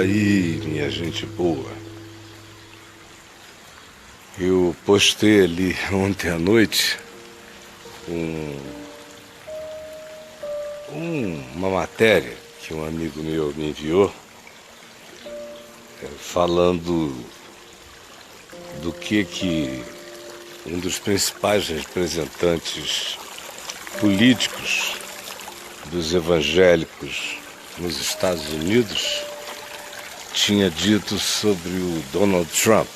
aí, minha gente boa. Eu postei ali ontem à noite uma matéria que um amigo meu me enviou, falando do que um dos principais representantes políticos dos evangélicos nos Estados Unidos tinha dito sobre o Donald Trump.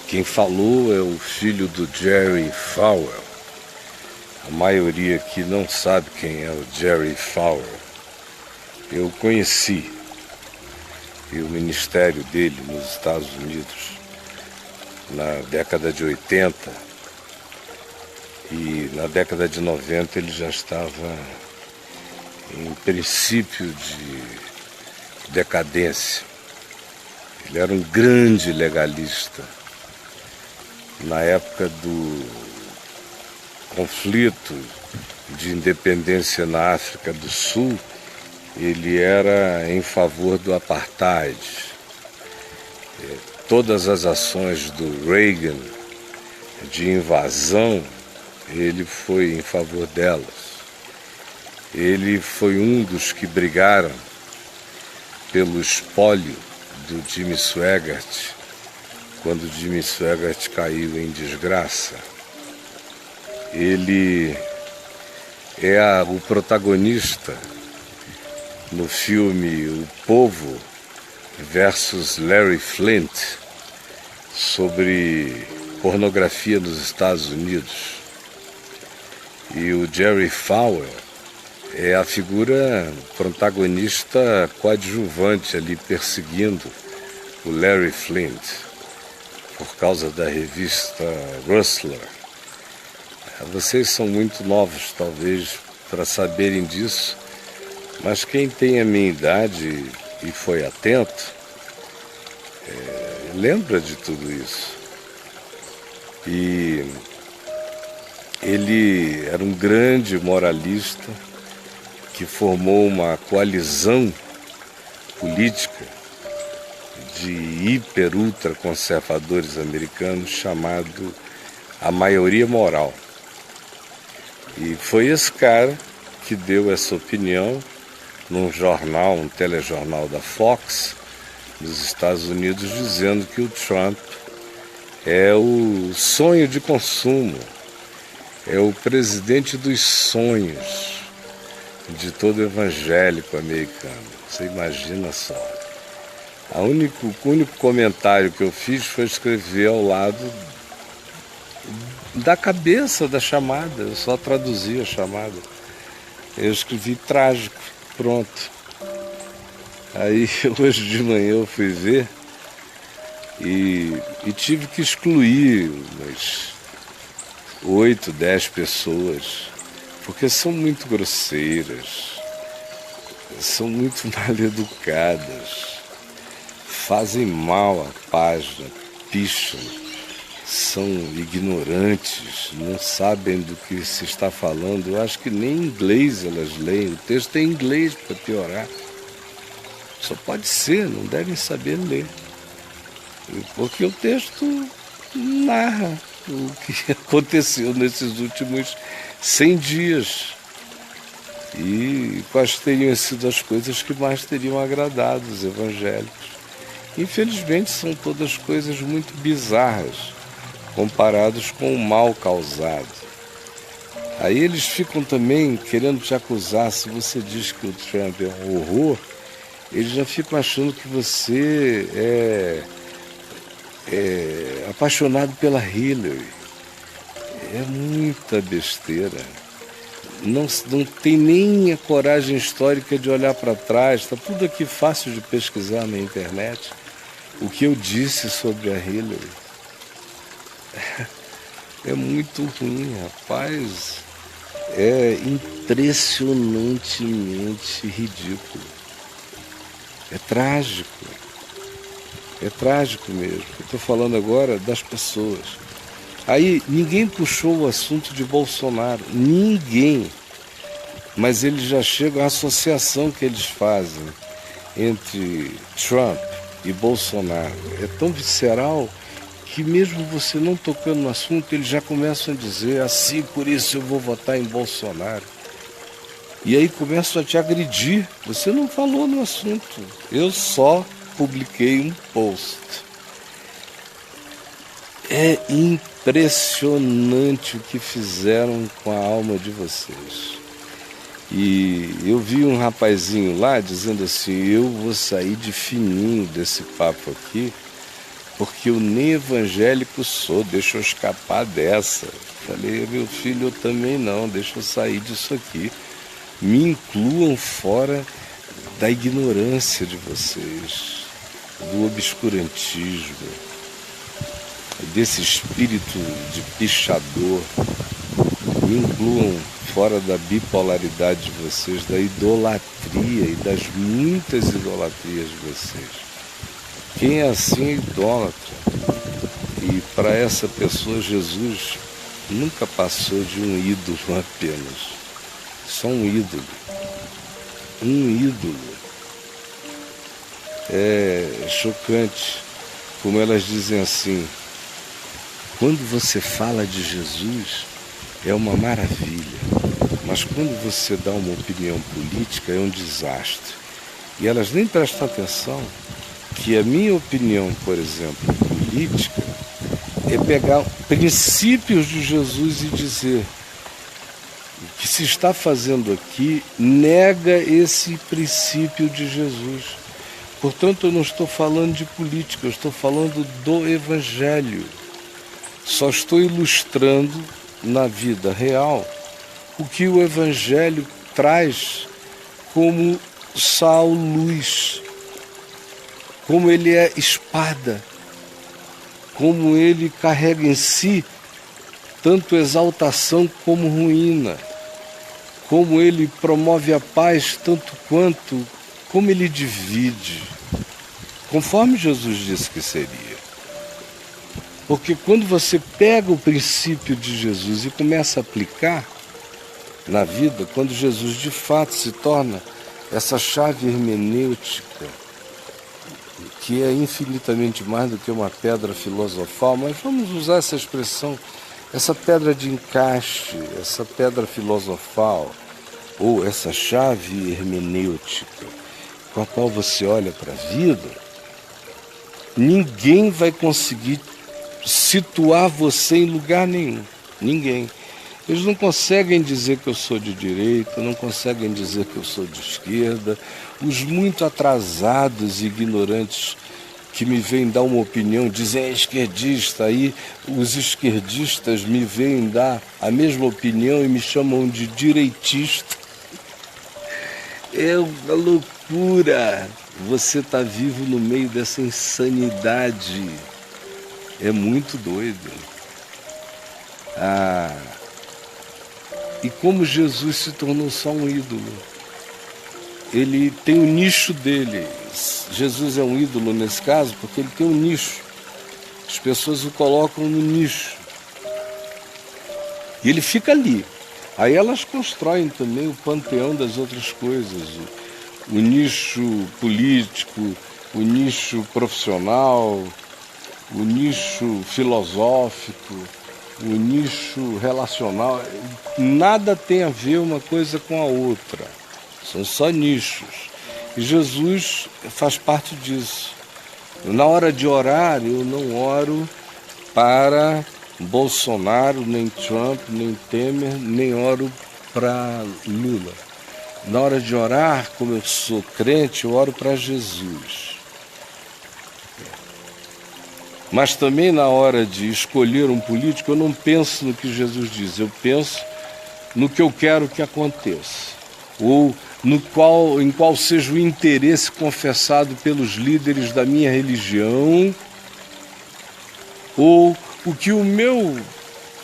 Quem falou é o filho do Jerry Falwell. A maioria aqui não sabe quem é o Jerry Falwell. Eu conheci o ministério dele nos Estados Unidos na década de 80, e na década de 90 ele já estava em princípio de decadência. Ele era um grande legalista. Na época do conflito de independência na África do Sul, ele era em favor do apartheid. Todas as ações do Reagan de invasão, ele foi em favor delas. Ele foi um dos que brigaram pelo espólio do Jimmy Swaggart, quando Jimmy Swaggart caiu em desgraça. Ele é o protagonista no filme O Povo versus Larry Flynt, sobre pornografia nos Estados Unidos. E o Jerry Falwell é a figura protagonista coadjuvante ali, perseguindo o Larry Flynt, por causa da revista Rustler. Vocês são muito novos, talvez, para saberem disso, mas quem tem a minha idade e foi atento, lembra de tudo isso. E ele era um grande moralista que formou uma coalizão política de hiper-ultra conservadores americanos chamado a Maioria Moral. E foi esse cara que deu essa opinião num jornal, um telejornal da Fox, nos Estados Unidos, dizendo que o Trump é o sonho de consumo, é o presidente dos sonhos de todo evangélico americano. Você imagina só. O único comentário que eu fiz foi escrever ao lado da cabeça da chamada. Eu só traduzi a chamada. Eu escrevi trágico, pronto. Aí hoje de manhã eu fui ver e tive que excluir umas 8, 10 pessoas, porque são muito grosseiras, são muito mal educadas, fazem mal à página, picham, são ignorantes, não sabem do que se está falando. Eu acho que nem em inglês elas leem, o texto é em inglês para piorar. Só pode ser, não devem saber ler, porque o texto narra o que aconteceu nesses últimos 100 dias e quais teriam sido as coisas que mais teriam agradado os evangélicos. Infelizmente são todas coisas muito bizarras comparados com o mal causado. Aí eles ficam também querendo te acusar. Se você diz que o Trump é um horror, eles já ficam achando que você é apaixonado pela Hillary. É muita besteira. Não tem nem a coragem histórica de olhar para trás. Está tudo aqui fácil de pesquisar na internet. O que eu disse sobre a Hillary é muito ruim, rapaz. É impressionantemente ridículo. É trágico. É trágico mesmo. Eu estou falando agora das pessoas. Aí ninguém puxou o assunto de Bolsonaro. Ninguém. Mas eles já chegam à associação que eles fazem entre Trump e Bolsonaro é tão visceral que mesmo você não tocando no assunto, eles já começam a dizer assim, por isso eu vou votar em Bolsonaro. E aí começam a te agredir. Você não falou no assunto. Eu só publiquei um post. É impressionante o que fizeram com a alma de vocês. E eu vi um rapazinho lá dizendo assim, eu vou sair de fininho desse papo aqui, porque eu nem evangélico sou, deixa eu escapar dessa. Falei, meu filho, eu também não, deixa eu sair disso aqui. Me incluam fora da ignorância de vocês, do obscurantismo, desse espírito de pichador. Me incluam fora da bipolaridade de vocês, da idolatria e das muitas idolatrias de vocês. Quem é assim é idólatra. E para essa pessoa, Jesus nunca passou de um ídolo apenas. Só um ídolo. Um ídolo. É chocante como elas dizem assim, quando você fala de Jesus é uma maravilha, mas quando você dá uma opinião política é um desastre. E elas nem prestam atenção que a minha opinião, por exemplo, política, é pegar princípios de Jesus e dizer o que se está fazendo aqui nega esse princípio de Jesus. Portanto, eu não estou falando de política, eu estou falando do Evangelho. Só estou ilustrando na vida real o que o Evangelho traz como sal, luz, como ele é espada, como ele carrega em si tanto exaltação como ruína, como ele promove a paz tanto quanto como ele divide, conforme Jesus disse que seria. Porque quando você pega o princípio de Jesus e começa a aplicar na vida, quando Jesus de fato se torna essa chave hermenêutica, que é infinitamente mais do que uma pedra filosofal, mas vamos usar essa expressão, essa pedra de encaixe, essa pedra filosofal, ou essa chave hermenêutica, com a qual você olha para a vida, ninguém vai conseguir situar você em lugar nenhum. Ninguém. Eles não conseguem dizer que eu sou de direita, não conseguem dizer que eu sou de esquerda. Os muito atrasados e ignorantes que me vêm dar uma opinião, dizem é esquerdista, aí os esquerdistas me vêm dar a mesma opinião e me chamam de direitista. É uma loucura. Você está vivo no meio dessa insanidade. É muito doido. E como Jesus se tornou só um ídolo. Ele tem o nicho dele. Jesus é um ídolo nesse caso porque ele tem um nicho. As pessoas o colocam no nicho. E ele fica ali. Aí elas constroem também o panteão das outras coisas. O nicho político, o nicho profissional, o nicho filosófico, o nicho relacional. Nada tem a ver uma coisa com a outra. São só nichos. E Jesus faz parte disso. Na hora de orar, eu não oro para Bolsonaro, nem Trump, nem Temer, nem oro para Lula. Na hora de orar, como eu sou crente, eu oro para Jesus. Mas também na hora de escolher um político, eu não penso no que Jesus diz, eu penso no que eu quero que aconteça. Ou em qual seja o interesse confessado pelos líderes da minha religião, ou o que o meu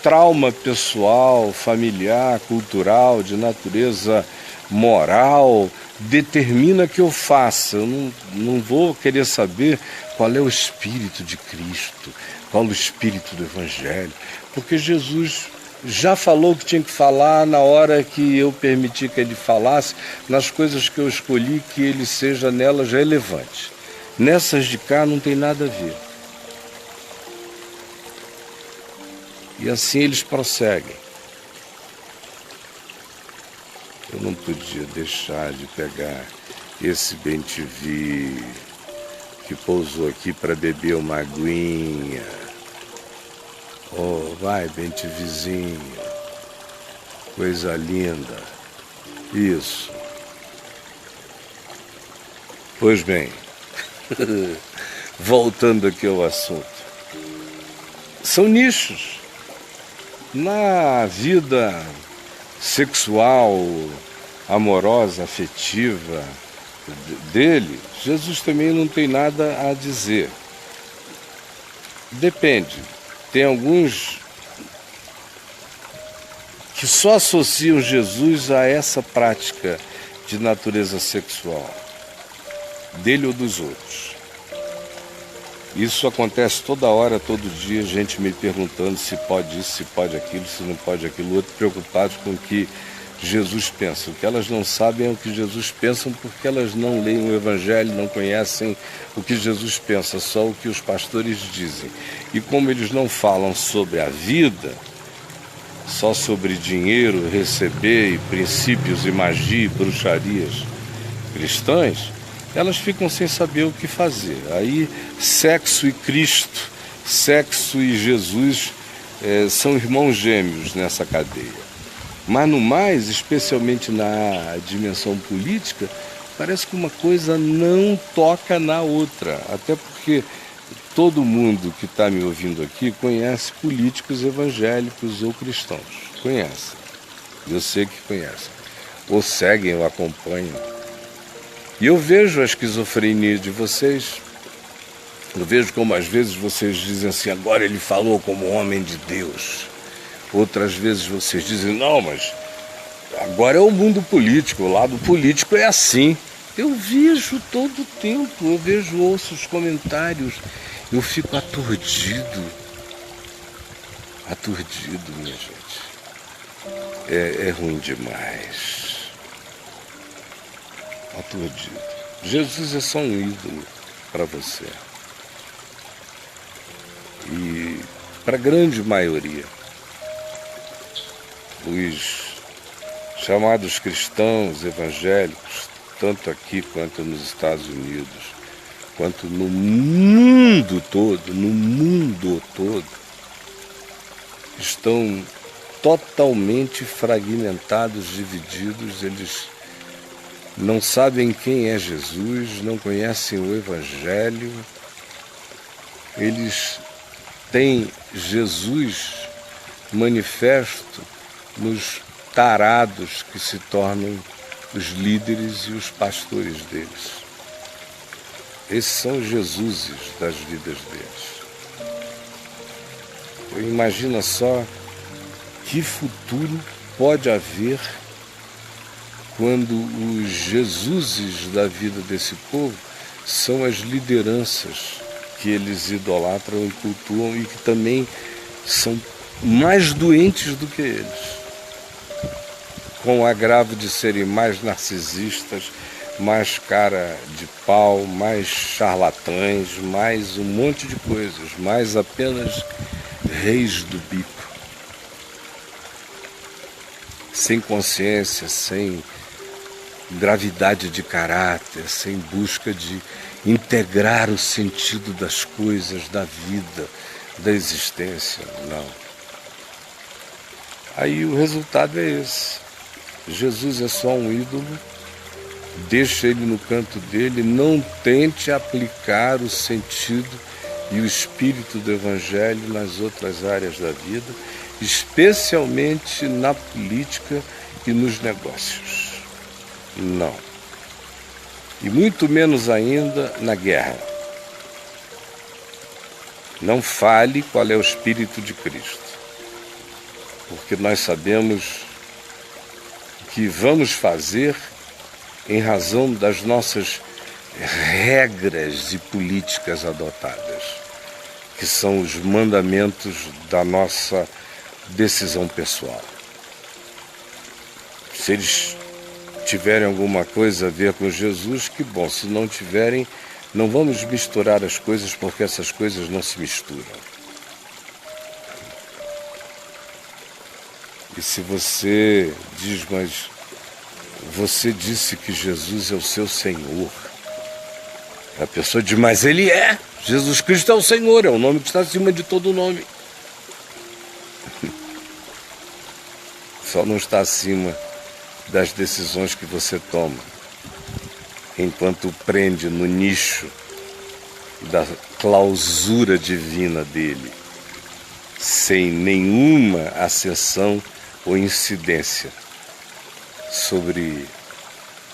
trauma pessoal, familiar, cultural, de natureza moral, determina que eu faça. Eu não vou querer saber qual é o Espírito de Cristo, qual é o Espírito do Evangelho, porque Jesus já falou o que tinha que falar na hora que eu permiti que ele falasse, nas coisas que eu escolhi que ele seja nelas relevante. Nessas de cá não tem nada a ver. E assim eles prosseguem. Eu não podia deixar de pegar esse bem-te-vi que pousou aqui para beber uma aguinha. Oh, vai, bem-te-vizinho. Coisa linda. Isso. Pois bem, voltando aqui ao assunto. São nichos. Na vida sexual, amorosa, afetiva dele, Jesus também não tem nada a dizer. Depende. Tem alguns que só associam Jesus a essa prática de natureza sexual, dele ou dos outros. Isso acontece toda hora, todo dia, gente me perguntando se pode isso, se pode aquilo, se não pode aquilo, outro preocupados com o que Jesus pensa. O que elas não sabem é o que Jesus pensa, porque elas não leem o Evangelho, não conhecem o que Jesus pensa, só o que os pastores dizem. E como eles não falam sobre a vida, só sobre dinheiro, receber, e princípios e magia e bruxarias cristãs, elas ficam sem saber o que fazer. Aí sexo e Cristo, sexo e Jesus são irmãos gêmeos nessa cadeia. Mas no mais, especialmente na dimensão política, parece que uma coisa não toca na outra. Até porque todo mundo que está me ouvindo aqui conhece políticos evangélicos ou cristãos. Conhece. Eu sei que conhecem. Ou seguem ou acompanham. E eu vejo a esquizofrenia de vocês. Eu vejo como às vezes vocês dizem assim, agora ele falou como homem de Deus. Outras vezes vocês dizem, não, mas agora é o mundo político, o lado político é assim. Eu vejo todo o tempo, ouço os comentários, eu fico aturdido. Aturdido, minha gente. É ruim demais. Aturdido. Jesus é só um ídolo para você. E para a grande maioria, os chamados cristãos evangélicos, tanto aqui quanto nos Estados Unidos, quanto no mundo todo, estão totalmente fragmentados, divididos. Eles não sabem quem é Jesus, não conhecem o Evangelho. Eles têm Jesus manifesto nos tarados que se tornam os líderes e os pastores deles. Esses são os Jesuses das vidas deles. Imagina só que futuro pode haver quando os Jesuses da vida desse povo são as lideranças que eles idolatram e cultuam e que também são mais doentes do que eles, com o agravo de serem mais narcisistas, mais cara de pau, mais charlatães, mais um monte de coisas, mais apenas reis do bico, sem consciência, sem gravidade de caráter, sem busca de integrar o sentido das coisas, da vida, da existência, não. Aí o resultado é esse. Jesus é só um ídolo, deixa ele no canto dele, não tente aplicar o sentido e o espírito do Evangelho nas outras áreas da vida, especialmente na política e nos negócios. Não. E muito menos ainda na guerra. Não fale qual é o espírito de Cristo, porque nós sabemos que vamos fazer em razão das nossas regras e políticas adotadas, que são os mandamentos da nossa decisão pessoal. Se eles tiverem alguma coisa a ver com Jesus, que bom. Se não tiverem, não vamos misturar as coisas, porque essas coisas não se misturam. E se você diz, mas você disse que Jesus é o seu Senhor. A pessoa diz, mas Ele é. Jesus Cristo é o Senhor, é o nome que está acima de todo nome. Só não está acima das decisões que você toma, enquanto prende no nicho da clausura divina dele, sem nenhuma acessão ou incidência sobre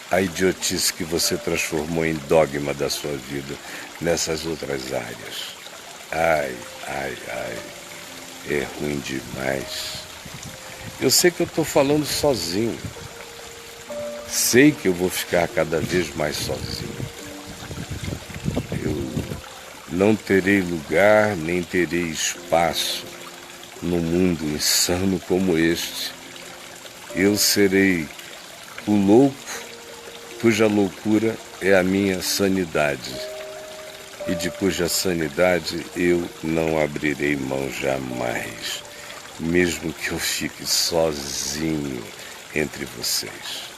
a idiotice que você transformou em dogma da sua vida nessas outras áreas. Ai, ai, ai, é ruim demais. Eu sei que eu estou falando sozinho. Sei que eu vou ficar cada vez mais sozinho. Eu não terei lugar, nem terei espaço num mundo insano como este. Eu serei o louco, cuja loucura é a minha sanidade, e de cuja sanidade eu não abrirei mão jamais, mesmo que eu fique sozinho entre vocês.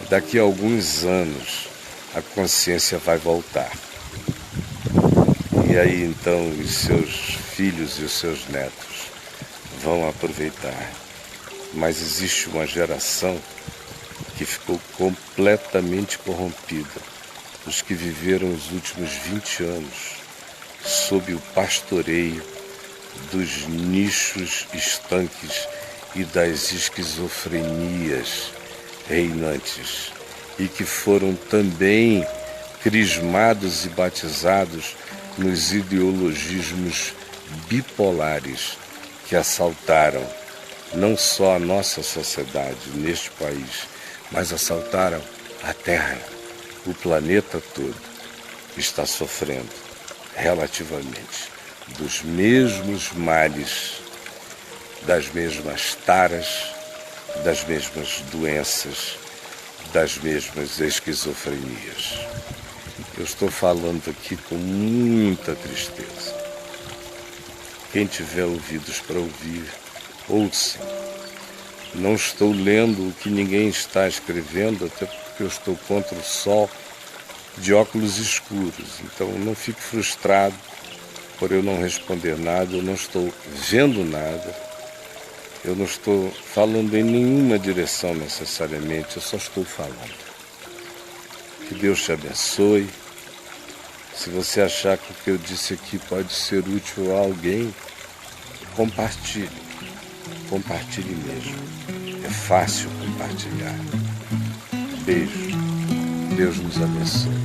Daqui a alguns anos, a consciência vai voltar. E aí então os seus filhos e os seus netos vão aproveitar. Mas existe uma geração que ficou completamente corrompida. Os que viveram os últimos 20 anos sob o pastoreio dos nichos estanques e das esquizofrenias reinantes, e que foram também crismados e batizados nos ideologismos bipolares que assaltaram não só a nossa sociedade neste país, mas assaltaram a Terra. O planeta todo está sofrendo relativamente dos mesmos males, das mesmas taras, das mesmas doenças, das mesmas esquizofrenias. Eu estou falando aqui com muita tristeza. Quem tiver ouvidos para ouvir, ouça. Não estou lendo o que ninguém está escrevendo, até porque eu estou contra o sol de óculos escuros. Então não fique frustrado por eu não responder nada, eu não estou vendo nada. Eu não estou falando em nenhuma direção necessariamente, eu só estou falando. Que Deus te abençoe. Se você achar que o que eu disse aqui pode ser útil a alguém, compartilhe. Compartilhe mesmo. É fácil compartilhar. Beijo. Deus nos abençoe.